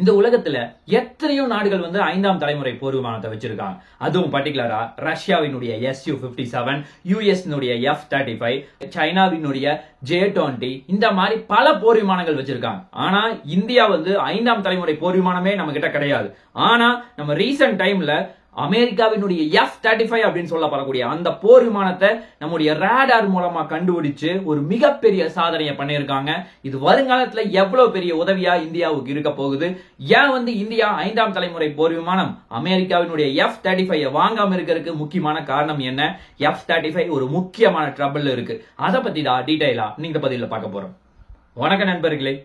இந்த உலகத்துல எத்தனையோ நாடுகள் வந்து ஐந்தாம் தலைமுறை போர் விமானத்தை வச்சிருக்காங்க. அதுவும் பர்டிகுலரா ரஷ்யாவினுடைய Su-57, யுஎஸ் F-35, சைனாவினுடைய J-20 இந்த மாதிரி பல போர் விமானங்கள் வச்சிருக்காங்க. ஆனா இந்தியா வந்து ஐந்தாம் தலைமுறை போர் விமானமே நம்ம கிட்ட கிடையாது. ஆனா நம்ம ரீசன்ட் டைம்ல அமெரிக்காவினுடைய F-35 அப்படின்னு சொல்லப்படக்கூடிய அந்த போர் விமானத்தை நம்முடைய ரேடார் மூலமா கண்டுபிடிச்சு ஒரு மிகப்பெரிய சாதனையை பண்ணியிருக்காங்க. இது வருங்காலத்துல எவ்வளவு பெரிய உதவியா இந்தியாவுக்கு இருக்க போகுது. ஏன் வந்து இந்தியா ஐந்தாம் தலைமுறை போர் விமானம் அமெரிக்காவினுடைய F-35 வாங்காம இருக்கிறதுக்கு முக்கியமான காரணம் என்ன? F-35 ஒரு முக்கியமான ட்ரபிள் இருக்கு. அதை பத்தி தான் டீடைலா நீங்க பதில பார்க்க போறோம். வணக்கம் நண்பர்களே.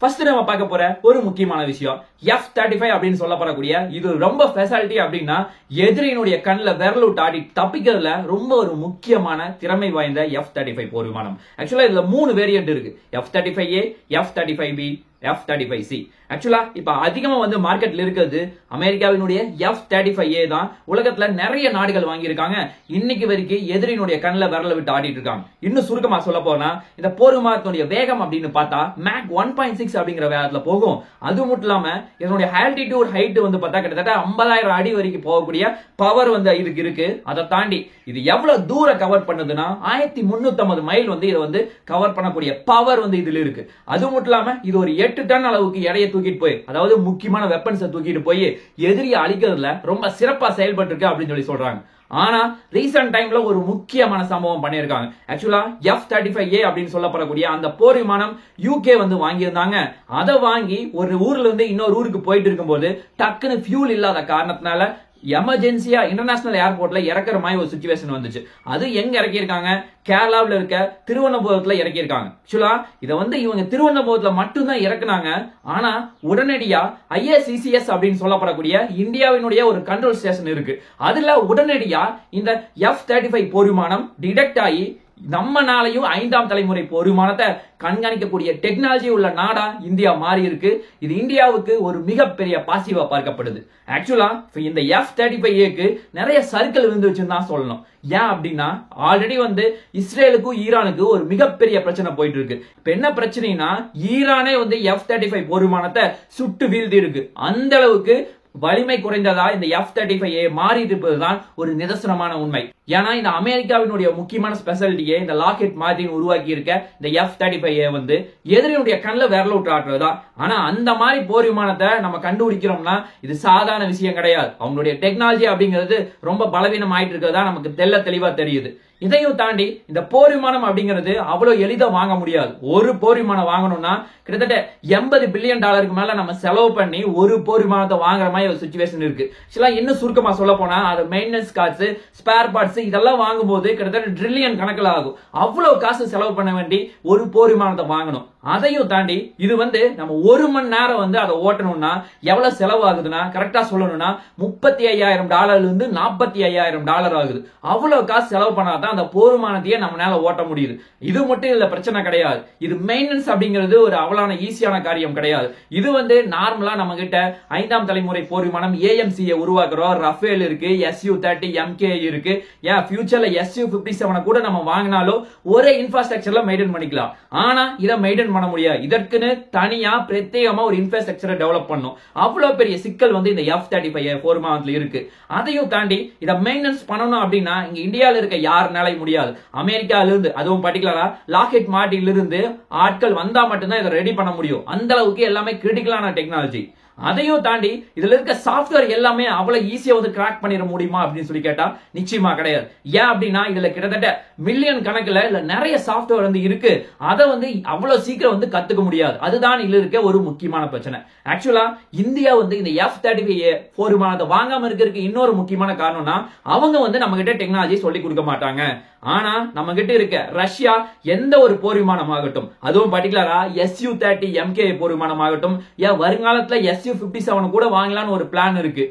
ஃபர்ஸ்ட் நம்ம பார்க்க போற ஒரு முக்கியமான விஷயம் F-35 அப்படின்னு சொல்லப்படக்கூடிய இது ரொம்ப ஸ்பெஷாலிட்டி அப்படின்னா எதிரியினுடைய கண்ணுல விரல் ஆடி தப்பிக்கிறதுல ரொம்ப ஒரு முக்கியமான திறமை வாய்ந்த F-35 போர் விமானம். ஆக்சுவலா இதுல 3 வேரியன்ட் இருக்கு. F-35A, F-35B, F-35C. ஆக்சுவலா இப்ப அதிகமா வந்து மார்க்கெட்ல இருக்கிறது அமெரிக்காவினுடைய F-35A தான். உலகத்துல நிறைய நாடுகள் வாங்கியிருக்காங்க. இன்னைக்கு வரைக்கும் எதிரினுடைய கண்ணுல விரல விட்டு ஆடிட்டு இருக்காங்க. இன்னும் சுருக்கமா சொல்ல போனா இந்த போர் விமானத்தினுடைய வேகம் அப்படின்னு பார்த்தா மேக் 1.6 அப்படிங்கிற வேகத்துல போகும். அது மட்டும் இல்லாம இதனுடைய ஆல்டிடியூட் ஹைட் வந்து பார்த்தா கிட்டத்தட்ட 50,000 அடி வரைக்கும் போகக்கூடிய பவர் வந்து இதுக்கு இருக்கு. அதை தாண்டி இது எவ்வளவு தூரம் கவர் பண்ணுதுன்னா 1350 மைல் வந்து இதை வந்து கவர் பண்ணக்கூடிய பவர் வந்து இதுல இருக்கு. அது மட்டும் இல்லாம இது ஒரு 8 டன் அளவுக்கு எடையை தூக்கிட்டு போய், அதாவது முக்கியமான வெப்பன்ஸை தூக்கிட்டு போய் எதிரியை அழிக்கிறதுல ரொம்ப சிறப்பா செயல்பட்டு இருக்கு அப்படின்னு சொல்றாங்க. ஆனா ரீசன்ட் டைம்ல ஒரு முக்கியமான சம்பவம் பண்ணிருக்காங்க. ஆக்சுவலா F-35A அப்படின்னு சொல்லப்படக்கூடிய அந்த போர் விமானம் UK வந்து வாங்கியிருந்தாங்க. அதை வாங்கி ஒரு ஊர்ல இருந்து இன்னொரு ஊருக்கு போயிட்டு இருக்கும்போது டக்குன்னு ஃபியூல் இல்லாத காரணத்தினால எமர்ஜென்சியா இன்டர்நேஷனல் ஏர்போர்ட்ல இறக்குற மாதிரி ஒரு சிச்சுவேஷன் வந்துச்சு. அது எங்க இறக்கியிருக்காங்க? கேரளாவில் இருக்க திருவனந்தபுரத்துல இறக்கியிருக்காங்க. ஆக்சுவலா இதை வந்து இவங்க திருவனந்தபுரத்துல மட்டும்தான் இறக்குனாங்க. ஆனா உடனடியா IACCS அப்படின்னு சொல்லப்படக்கூடிய இந்தியாவினுடைய ஒரு கண்ட்ரோல் ஸ்டேஷன் இருக்கு. அதுல உடனடியா இந்த F-35 போர் விமானம் டிடெக்ட் ஆகி நம்மனாலையும் ஐந்தாம் தலைமுறை போர் விமானத்தை கண்காணிக்கக்கூடிய டெக்னாலஜி உள்ள நாடா இந்தியா மாறி இருக்கு. இது இந்தியாவுக்கு ஒரு மிகப்பெரிய பாசிட்டிவா பார்க்கப்படுது. ஆக்சுவலா இந்த F-35Aக்கு நிறைய சர்க்கிள் விழுந்துச்சுன்னு தான் சொல்லணும். ஏன் அப்படின்னா ஆல்ரெடி வந்து இஸ்ரேலுக்கும் ஈரானுக்கும் ஒரு மிகப்பெரிய பிரச்சனை போயிட்டு இருக்கு. இப்ப என்ன பிரச்சனைனா ஈரானே வந்து F-35 போர் விமானத்தை சுட்டு வீழ்த்தி இருக்கு. அந்த அளவுக்கு வலிமை குறைந்ததா இந்த F-35A மாறி இருப்பதுதான் ஒரு நிதர்சனமான உண்மை. ஏன்னா இந்த அமெரிக்காவினுடைய முக்கியமான ஸ்பெஷாலிட்டியே இந்த லாக்ஹீட் மார்டின் உருவாக்கி இருக்க இந்த F-35A வந்து எதிரினுடைய கண்ணில் விரல விட்டு ஆட்டுறதுதான். ஆனா அந்த மாதிரி போர் விமானத்தை நம்ம கண்டுபிடிக்கிறோம்னா இது சாதாரண விஷயம் கிடையாது. அவங்களுடைய டெக்னாலஜி அப்படிங்கிறது ரொம்ப பலவீனம் ஆயிட்டு இருக்கிறதா நமக்கு தெளிவா தெரியுது. இதையும் தாண்டி இந்த போர் விமானம் அப்படிங்கிறது அவ்வளவு எளிதா வாங்க முடியாது. ஒரு போர் விமானம் வாங்கணும்னா கிட்டத்தட்ட $80 பில்லியன் மேல நம்ம செலவு பண்ணி ஒரு போர் விமானத்தை வாங்குற மாதிரி ஒரு சிச்சுவேஷன் இருக்கு. இன்னும் சுருக்கமா சொல்ல போனா அது மெயின்டெனன்ஸ் காசு, ஸ்பேர் பார்ட்ஸ் இதெல்லாம் வாங்கும் போது கிட்டத்தட்ட ட்ரில்லியன் கணக்கில் ஆகும். அவ்வளவு காசு செலவு பண்ண வேண்டி ஒரு போர் விமானத்தை வாங்கணும். அதையும் தாண்டி இது வந்து நம்ம 1 மணி நேரம் வந்து அதை ஓட்டணும்னா எவ்வளவு செலவு ஆகுதுன்னா கரெக்டா சொல்லணும்னா $35,000 இருந்து $45,000 ஆகுது. அவ்வளவு காசு செலவு பண்ணாதான் அந்த போர் விமானத்தையே நம்மளால ஓட்ட முடியுது. இது மட்டும் இல்ல பிரச்சனை கிடையாது. இது மெயின்டெனன்ஸ் அப்படிங்கிறது ஒரு அவ்வளவு ஈஸியான காரியம் கிடையாது. இது வந்து நார்மலா நம்ம கிட்ட ஐந்தாம் தலைமுறை போர் விமானம் AMC உருவாக்குறோம். ரஃபேல் இருக்கு, Su-30 MK இருக்கு. ஏன் ஃபியூச்சர்ல Su-57 கூட நம்ம வாங்கினாலும் ஒரே இன்ஃப்ராஸ்ட்ரக்சர்ல மெயின்டைன் பண்ணிக்கலாம். ஆனா இதை மெயின்டைன் பண்ண முடியாது. இதற்குன்னு தனியா பிரத்யேகமா ஒரு இன்ஃப்ராஸ்ட்ரக்சரை டெவலப் பண்ணும். அவ்வளவு பெரிய சிக்கல் வந்து இந்த F-35 போர் விமானத்துல இருக்கு. அதையும் தாண்டி இதை மெயின்டெனன்ஸ் பண்ணணும் அப்படின்னா இங்க இந்தியாவில் இருக்க யாருனால முடியாது. அமெரிக்கால இருந்து அதுவும் பர்டிகுலரா லாக்ஹீட் மார்டின்ல இருந்து ஆட்கள் வந்தா மட்டும்தான் இதை ரெடி பண்ண முடியும். அந்த அளவுக்கு எல்லாமே கிரிட்டிக்கலான டெக்னாலஜி. அதையும் தாண்டி இதுல இருக்க சாஃப்ட்வேர் எல்லாமே அவ்வளவு ஈஸியா வந்து கிராக் பண்ணிட முடியுமா அப்படின்னு சொல்லி கேட்டா நிச்சயமா கிடையாது. ஏன் அப்படின்னா இதுல கிட்டத்தட்ட மில்லியன் கணக்குல இல்ல நிறைய சாஃப்ட்வேர் வந்து இருக்கு. அதை வந்து அவ்வளவு சீக்கிரம் வந்து கத்துக்க முடியாது. அதுதான் இதுல இருக்க ஒரு முக்கியமான பிரச்சனை. ஆக்சுவலா இந்தியா வந்து இந்த F-35A போர் விமானத்தை வாங்காம இருக்கிறதுக்கு இன்னொரு முக்கியமான காரணம்னா அவங்க வந்து நம்ம கிட்ட டெக்னாலஜி சொல்லி கொடுக்க மாட்டாங்க. ஆனா நம்ம கிட்ட இருக்க ரஷ்யா எந்த ஒரு போர் விமானம் ஆகட்டும், அதுவும் பர்டிகுலரா Su-30 MK போர் விமானம் ஆகட்டும், ஏன் வருங்காலத்துல Su-57 கூட வாங்கலாம்னு ஒரு பிளான் இருக்கு.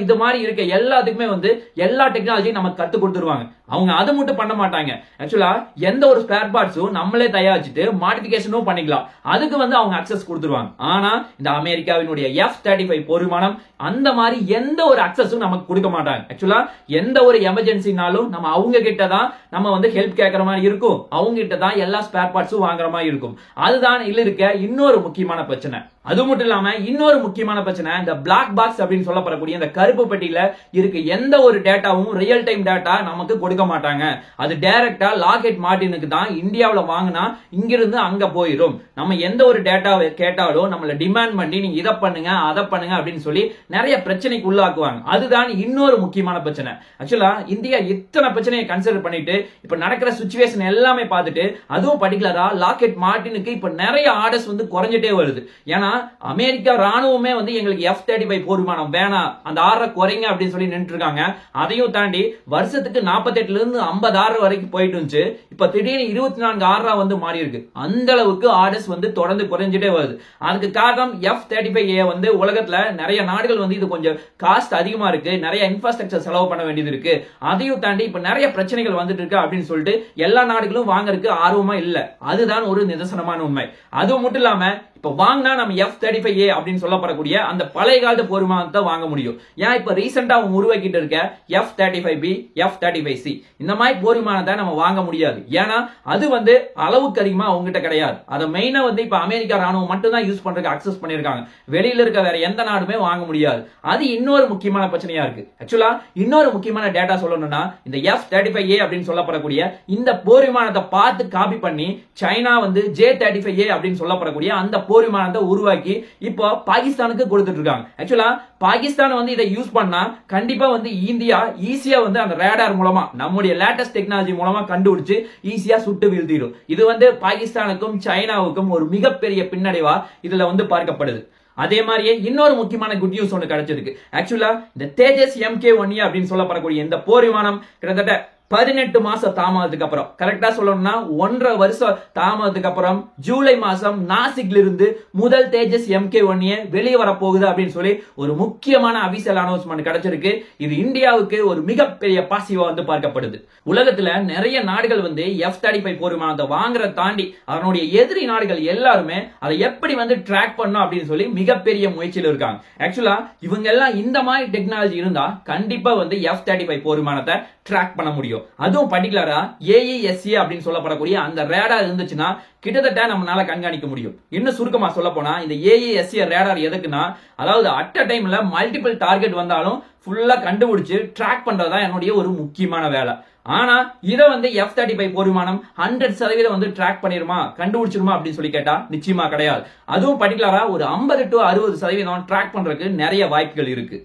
இது மாதிரி இருக்க எல்லாத்துக்குமே வந்து எல்லா டெக்னாலஜியும் நமக்கு கத்து கொடுத்துருவாங்க. அவங்க அது மட்டும் பண்ண மாட்டாங்க. ஆக்சுவலா எந்த ஒரு ஸ்பேர் பார்ட்ஸும் நம்மளே தயாரிச்சுட்டு மாடிஃபிகேஷனும் பண்ணிக்கலாம். அதுக்கு வந்து அவங்க அக்சஸ் கொடுத்துருவாங்க. ஆனா இந்த அமெரிக்காவினுடைய F-35 போர் விமானம் அந்த மாதிரி எந்த ஒரு அக்சஸும் நமக்கு கொடுக்க மாட்டாங்க. ஆக்சுவலா எந்த ஒரு எமர்ஜென்சினாலும் நம்ம அவங்க கிட்ட தான் நம்ம வந்து ஹெல்ப் கேட்கற மாதிரி இருக்கும். அவங்க கிட்ட தான் எல்லா ஸ்பேர் பார்ட்ஸும் வாங்குற மாதிரி இருக்கும். அதுதான் இதுல இருக்க இன்னொரு முக்கியமான பிரச்சனை. அது மட்டும் இல்லாம இன்னொரு முக்கியமான முக்கியமான பிரச்சனை இந்த பிளாக் பாக்ஸ் அப்படின்னு சொல்லப்படக்கூடிய இந்த கருப்பு பெட்டியில இருக்கு எந்த ஒரு டேட்டாவும் ரியல் டைம் டேட்டா நமக்கு கொடுக்க மாட்டாங்க. அது டைரக்டா லாக்ஹீட் மார்டினுக்கு தான் இந்தியாவுல வாங்கினா இங்கிருந்து அங்க போயிடும். நம்ம எந்த ஒரு டேட்டாவை கேட்டாலும் நம்மள டிமாண்ட் பண்ணி நீங்க இதை பண்ணுங்க அதை பண்ணுங்க அப்படின்னு சொல்லி நிறைய பிரச்சனைக்கு உள்ளாக்குவாங்க. அதுதான் இன்னொரு முக்கியமான பிரச்சனை. ஆக்சுவலா இந்தியா இத்தனை பிரச்சனையை கன்சிடர் பண்ணிட்டு இப்ப நடக்கிற சிச்சுவேஷன் எல்லாமே பார்த்துட்டு அதுவும் பர்டிகுலரா லாக்ஹீட் மார்டினுக்கு இப்ப நிறைய ஆர்டர்ஸ் வந்து குறைஞ்சிட்டே வருது. ஏன்னா அமெரிக்கா ராணுவமே வந்து எங்களுக்கு F-35 போர் விமானம் வேணாம், அந்த ஆர்டர் குறைங்க அப்படின்னு சொல்லி நின்று இருக்காங்க. அதையும் தாண்டி வருஷத்துக்கு 48ல இருந்து 50 ஆர்டர் வரைக்கும் போயிட்டு இருந்துச்சு. இப்ப திடீர்னு 24 ஆர்டரா வந்து மாறி இருக்கு. அந்த அளவுக்கு ஆர்டர்ஸ் வந்து தொடர்ந்து குறைஞ்சிட்டே வருது. அதுக்கு காரணம் F-35A வந்து உலகத்துல நிறைய நாடுகள் வந்து இது கொஞ்சம் காஸ்ட் அதிகமா இருக்கு, நிறைய இன்ஃப்ராஸ்ட்ரக்சர் செலவு பண்ண வேண்டியது இருக்கு. அதையும் தாண்டி இப்ப நிறைய பிரச்சனைகள் வந்துட்டு இருக்கு அப்படின்னு சொல்லிட்டு எல்லா நாடுகளும் வாங்குறதுக்கு ஆர்வமா இல்ல. அதுதான் ஒரு நிதர்சனமான உண்மை. அது மட்டும் இல்லாம இப்ப வாங்கினா நம்ம F-35A அப்படின்னு சொல்லப்படக்கூடிய அந்த பழைய காலத்து போர் விமானத்தை வாங்க முடியும். ஏன் இப்ப ரீசெண்டா அவங்க உருவாக்கிட்டு இருக்க F-35B, F-35C இந்த மாதிரி போர் விமானத்தை நம்ம வாங்க முடியாது. ஏன்னா அது வந்து அளவுக்கு அதிகமா அவங்ககிட்ட கிடையாது. அதை மெயினா வந்து இப்ப அமெரிக்கா ராணுவம் மட்டும் தான் யூஸ் பண்றதுக்கு அக்சஸ் பண்ணிருக்காங்க. வெளியில இருக்க வேற எந்த நாடுமே வாங்க முடியாது. அது இன்னொரு முக்கியமான பிரச்சனையா இருக்கு. ஆக்சுவலா இன்னொரு முக்கியமான டேட்டா சொல்லணும்னா இந்த F-35A அப்படின்னு சொல்லப்படக்கூடிய இந்த போர் விமானத்தை பார்த்து காப்பி பண்ணி சைனா வந்து J-35A அப்படின்னு சொல்லப்படக்கூடிய அந்த போர் விமானத்தை உருவாக்கி இப்போ பாகிஸ்தானுக்கு கொடுத்துட்டு இருக்காங்க. ஆக்சுவலா பாகிஸ்தான் வந்து இதை யூஸ் பண்ணா கண்டிப்பா வந்து இந்தியா ஈஸியா வந்து அந்த ரேடார் மூலமா நம்முடைய லேட்டஸ்ட் டெக்னாலஜி மூலமா கண்டுபிடிச்சு ஈஸியா சுட்டு வீழ்த்திடும். இது வந்து பாகிஸ்தானுக்கும் சைனாவுக்கும் ஒரு மிகப்பெரிய பின்னடைவா இதுல வந்து பார்க்கப்படுது. அதே மாதிரியே இன்னொரு முக்கியமான குட் நியூஸ் ஒன்று கிடைச்சிருக்கு. ஆக்சுவலா இந்த தேஜஸ் MK-1A அப்படின்னு சொல்லப்படக்கூடிய இந்த போர் விமானம் கிட்டத்தட்ட 18 மாசம் தாமதத்துக்கு அப்புறம், கரெக்டா சொல்லணும்னா 1.5 வருஷம் தாமதத்துக்கு அப்புறம் ஜூலை மாசம் நாசிக்ல இருந்து முதல் தேஜஸ் MK-1A வெளியே வரப்போகுது அப்படின்னு சொல்லி ஒரு முக்கியமான அபிஷியல் அனௌன்ஸ்மெண்ட் கிடைச்சிருக்கு. இது இந்தியாவுக்கு ஒரு மிகப்பெரிய பாசிட்டிவா வந்து பார்க்கப்படுது. உலகத்துல நிறைய நாடுகள் வந்து F-35 போர் விமானத்தை வாங்குறத தாண்டி அதனுடைய எதிரி நாடுகள் எல்லாருமே அதை எப்படி வந்து ட்ராக் பண்ணும் அப்படின்னு சொல்லி மிகப்பெரிய முயற்சியில் இருக்காங்க. ஆக்சுவலா இவங்க எல்லாம் இந்த மாதிரி டெக்னாலஜி இருந்தா கண்டிப்பா வந்து F-35 போர் விமானத்தை ட்ராக் பண்ண முடியும். அதுவும் பர்டிகுலரா AESA அப்படின்னு சொல்லப்படக்கூடிய அந்த ரேடார் இருந்துச்சுன்னா கிட்டத்தட்ட நம்மளால கண்காணிக்க முடியும். இன்னும் சுருக்கமா சொல்ல போனா இந்த AESA ரேடார் எதுக்குன்னா, அதாவது அட் அ டைம்ல மல்டிபிள் டார்கெட் வந்தாலும் ஃபுல்லா கண்டுபிடிச்சு ட்ராக் பண்றதா என்னுடைய ஒரு முக்கியமான வேலை. ஆனா இத வந்து F-35 போர் விமானம் 100% வந்து ட்ராக் பண்ணிருமா, கண்டுபிடிச்சிருமா அப்படின்னு சொல்லி கேட்டா நிச்சயமா கிடையாது. அதுவும் பர்டிகுலரா ஒரு 50 to 60% ட்ராக் பண்றதுக்கு நிறைய வாய்ப்புகள் இருக்கு.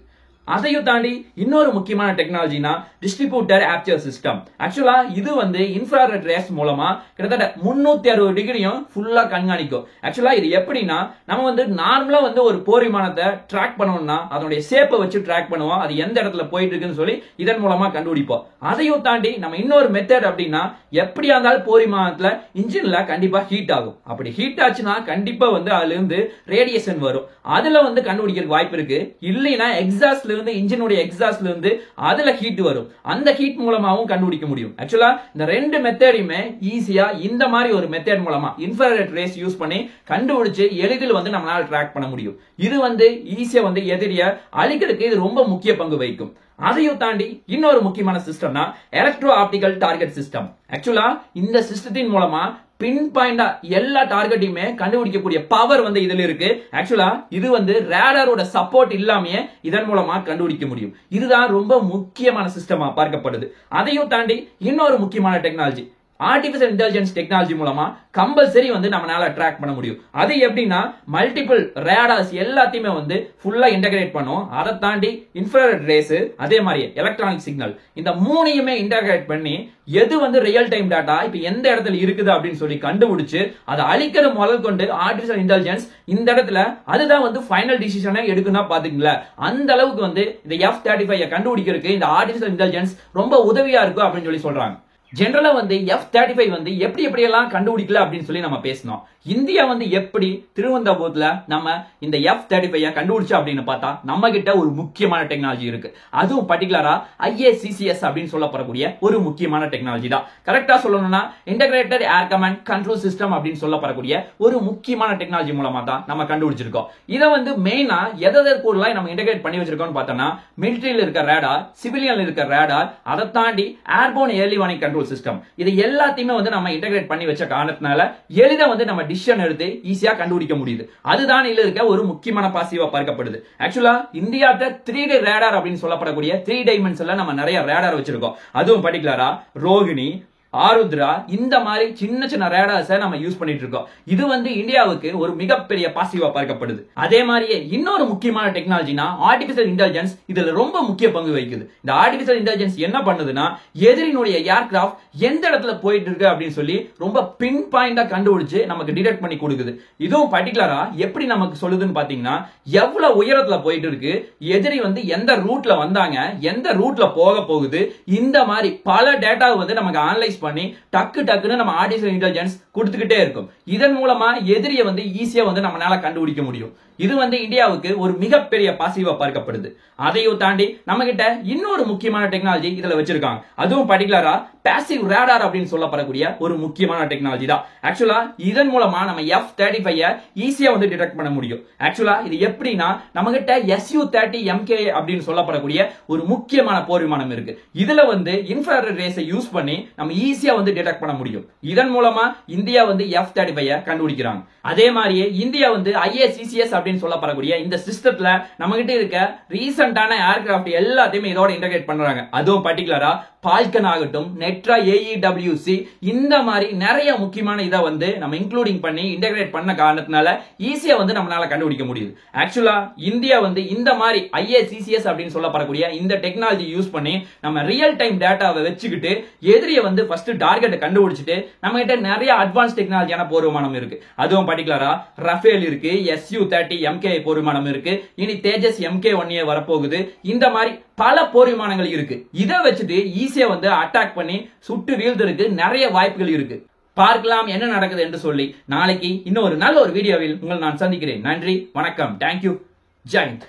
அதையும் தாண்டி இன்னொரு முக்கியமான டெக்னாலஜினா டிஸ்ட்ரிபியூட்டர் ஆப்சர் சிஸ்டம். ஆக்சுவலா இது வந்து இன்ஃப்ராரெட் ரேஸ் மூலமா கிட்டத்தட்ட 360 டிகிரியும் ஃபுல்லா கண்காணிக்கும். ஆக்சுவலா இது எப்படின்னா, நம்ம வந்து நார்மலா வந்து ஒரு போர் விமானத்தை ட்ராக் பண்ணணும்னா அதனுடைய ஷேப்பை வச்சு ட்ராக் பண்ணுவோம், அது எந்த இடத்துல போயிட்டு இருக்குன்னு சொல்லி இதன் மூலமா கண்டுபிடிப்போம். அதையும் தாண்டி நம்ம இன்னொரு மெத்தட் அப்படின்னா, எப்படியா இருந்தாலும் போர் விமானத்துல இன்ஜின்ல கண்டிப்பா ஹீட் ஆகும். அப்படி ஹீட் ஆச்சுன்னா கண்டிப்பா வந்து அதுல இருந்து ரேடியேஷன் வரும். அதுல வந்து கண்டுபிடிக்க வாய்ப்பு இருக்கு. இல்லைன்னா எக்ஸாஸ்ட்ல இருந்து இன்ஜினுடைய எக்ஸாஸ்ட்ல இருந்து அதுல ஹீட் வரும். அந்த ஹீட் மூலமாவும் கண்டுபிடிக்க முடியும். ஆக்சுவலா இந்த ரெண்டு மெத்தடையுமே ஈஸியா இந்த மாதிரி ஒரு மெத்தட் மூலமா இன்ஃப்ராரெட் ரேஸ் யூஸ் பண்ணி கண்டுபிடிச்சு எளிதில் வந்து நம்மளால ட்ராக் பண்ண முடியும். இது வந்து ஈஸியா வந்து எதிரிய அழிக்கிறதுக்கு இது ரொம்ப முக்கிய பங்கு வகிக்கும். அதையும் தாண்டி இன்னொரு முக்கியமான சிஸ்டம்னா எலக்ட்ரோ ஆப்டிகல் டார்கெட் சிஸ்டம். ஆக்சுவலா இந்த சிஸ்டத்தின் மூலமா பின் பாயிண்டா எல்லா டார்கெட்டையுமே கண்டுபிடிக்கக்கூடிய பவர் வந்து இதுல இருக்கு. ஆக்சுவலா இது வந்து ரேடாரோட சப்போர்ட் இல்லாமயே இதன் மூலமா கண்டுபிடிக்க முடியும். இதுதான் ரொம்ப முக்கியமான சிஸ்டமா பார்க்கப்படுது. அதையும் தாண்டி இன்னொரு முக்கியமான டெக்னாலஜி ஆர்டிபிஷியல் இன்டெலிஜென்ஸ் டெக்னாலஜி மூலமா கம்பல்சரி வந்து நம்மளால ட்ராக் பண்ண முடியும். அது எப்படின்னா, மல்டிபிள் ரேடார்ஸ் எல்லாத்தையுமே வந்து ஃபுல்லா இன்டகிரேட் பண்ணும். அதை தாண்டி இன்ஃப்ராரெட் ரேஸ், அதே மாதிரி எலக்ட்ரானிக் சிக்னல், இந்த மூணையுமே இன்டகிரேட் பண்ணி எது வந்து ரியல் டைம் டேட்டா இப்ப எந்த இடத்துல இருக்குது அப்படின்னு சொல்லி கண்டுபிடிச்சு அதை அழிக்கிற முதல் கொண்டு ஆர்டிபிஷியல் இன்டெலிஜென்ஸ் இந்த இடத்துல அதுதான் வந்து ஃபைனல் டிசிஷனை எடுக்குன்னா பாத்துக்கீங்களா. அந்த அளவுக்கு வந்து இந்த F-35 கண்டுபிடிக்கிறதுக்கு இந்த ஆர்டிபிஷியல் இன்டெலிஜென்ஸ் ரொம்ப உதவியா இருக்கும் அப்படின்னு சொல்லி சொல்றாங்க. ஜெனரலா வந்து F-35 வந்து எப்படி எல்லாம் கண்டுபிடிக்கல அப்படின்னு சொல்லி நம்ம பேசணும். இந்தியா வந்து எப்படி திருவனந்தபுரத்துல நம்ம இந்த F-35 கண்டுபிடிச்சா அப்படின்னு பார்த்தா நம்ம கிட்ட ஒரு முக்கியமான டெக்னாலஜி இருக்கு. அதுவும் பர்டிகுலரா IACCS அப்படின்னு சொல்லப்படக்கூடிய ஒரு முக்கியமான டெக்னாலஜி தான். கரெக்டா சொல்லணும்னா இன்டகிரேட்டட் ஏர் கமாண்ட் கண்ட்ரோல் சிஸ்டம் அப்படின்னு சொல்லப்படக்கூடிய ஒரு முக்கியமான டெக்னாலஜி மூலமா தான் நம்ம கண்டுபிடிச்சிருக்கோம். இதை வந்து மெயினா எதற்குள்ள நம்ம இன்டகிரேட் பண்ணி வச்சிருக்கோம்னு பார்த்தோம்னா, மிலிட்டரியில் இருக்க ரேடார், சிவிலியன்ல இருக்க ரேடார், அதை தாண்டி airborne early warning control control system, இது எல்லாத்தையுமே வந்து நம்ம இன்டகிரேட் பண்ணி வச்ச காரணத்தினால எளிதா வந்து நம்ம டிசிஷன் எடுத்து ஈஸியா கண்டுபிடிக்க முடியுது. அதுதான் இதுல இருக்க ஒரு முக்கியமான பாசிட்டிவா பார்க்கப்படுது. ஆக்சுவலா இந்தியாட்ட 3D ரேடார் அப்படின்னு சொல்லப்படக்கூடிய 3 டைமென்ஷன்ல நம்ம நிறைய ரேடார் வச்சிருக்கோம். அதுவும் பர்டிகுலரா ரோகிணி, ஆருத்ரா இந்த மாதிரி சின்ன சின்ன ரேடார்ஸை நம்ம யூஸ் பண்ணிட்டு இருக்கோம். இது வந்து இந்தியாவுக்கு ஒரு மிகப்பெரிய பாசிட்டிவா பார்க்கப்படுது. அதே மாதிரியே இன்னொரு முக்கியமான டெக்னாலஜினா ஆர்டிபிஷியல் இன்டெலிஜென்ஸ் இதுல ரொம்ப முக்கிய பங்கு வகிக்குது. இந்த ஆர்டிபிஷியல் இன்டெலிஜென்ஸ் என்ன பண்ணுதுன்னா எதிரினுடைய ஏர்கிராஃப்ட் எந்த இடத்துல போயிட்டு இருக்கு அப்படின்னு சொல்லி ரொம்ப பின் பாயிண்டா கண்டுபிடிச்சு நமக்கு டிடெக்ட் பண்ணி கொடுக்குது. இதுவும் பர்டிகுலரா எப்படி நமக்கு சொல்லுதுன்னு பாத்தீங்கன்னா எவ்வளவு உயரத்துல போயிட்டு இருக்கு, எதிரி வந்து எந்த ரூட்ல வந்தாங்க, எந்த ரூட்ல போக போகுது, இந்த மாதிரி பல டேட்டாவை வந்து நமக்கு அனலைஸ் பண்ணி டக்குன்னு நம்ம ஆர்டிபிஷியல் இன்டெலிஜென்ஸ் கொடுத்துக்கிட்டே இருக்கும். இதன் மூலமா எதிரியை வந்து ஈஸியா வந்து நம்மளால கண்டுபிடிக்க முடியும். இது வந்து இந்தியாவுக்கு ஒரு மிகப்பெரிய பாசிட்டிவா பார்க்கப்படுது. அதையும் தாண்டி நம்ம கிட்ட இன்னொரு முக்கியமான டெக்னாலஜி இதுல வச்சிருக்காங்க. அதுவும் பர்டிகுலரா பாசிவ் ரேடார் அப்படின்னு சொல்லப்படக்கூடிய ஒரு முக்கியமான டெக்னாலஜி தான். ஆக்சுவலா இதன் மூலமா நம்ம F-35 ஈஸியா வந்து டிடெக்ட் பண்ண முடியும். ஆக்சுவலா இது எப்படின்னா நம்ம கிட்ட Su-30 MK அப்படின்னு சொல்லப்படக்கூடிய ஒரு முக்கியமான போர் விமானம் இருக்கு. இதுல வந்து இன்ஃப்ராரெட் ரேஸை யூஸ் பண்ணி நம்ம ஈஸியா வந்து டிடெக்ட் பண்ண முடியும். இதன் மூலமா இந்தியா வந்து F-35 கண்டுபிடிக்கிறாங்க. அதே மாதிரியே இந்தியா வந்து IACCS அப்படின்னு சொல்லப்படக்கூடிய இந்த சிஸ்டத்துல நம்ம கிட்ட இருக்க ரீசெண்டான ஏர்கிராஃப்ட் எல்லாத்தையுமே இதோட இன்டகிரேட் பண்றாங்க. அதுவும் பர்டிகுலரா பால்கன் ஆகட்டும், நெட்ரா AEWC இந்த மாதிரி நிறைய முக்கியமான இதை வந்து நம்ம இன்க்ளூடிங் பண்ணி இன்டகிரேட் பண்ண காரணத்தினால ஈஸியா வந்து நம்மளால கண்டுபிடிக்க முடியுது. ஆக்சுவலா இந்தியா வந்து இந்த மாதிரி IACCS அப்படின்னு சொல்லப்படக்கூடிய இந்த டெக்னாலஜி யூஸ் பண்ணி நம்ம ரியல் டைம் டேட்டாவை வச்சுக்கிட்டு எதிரியை வந்து ஃபர்ஸ்ட் டார்கெட்டை கண்டுபிடிச்சிட்டு நம்ம கிட்ட நிறைய அட்வான்ஸ் டெக்னாலஜியான போர் விமானம் இருக்கு. அதுவும் பர்டிகுலரா ரஃபேல் இருக்கு, Su-30 MK போர் விமானம் இருக்கு, இனி தேஜஸ் MK-1A வரப்போகுது. இந்த மாதிரி பல போர் விமானங்கள் இருக்கு. இதை வச்சுட்டு ஈஸியா வந்து அட்டாக் பண்ணி சுட்டு வீழ்றதுக்கு நிறைய வாய்ப்புகள் இருக்கு. பார்க்கலாம் என்ன நடக்குது என்று சொல்லி நாளைக்கு இன்னொரு நல்ல ஒரு வீடியோவில் உங்களை நான் சந்திக்கிறேன். நன்றி, வணக்கம், தேங்க்யூ, ஜெய் ஹிந்த்.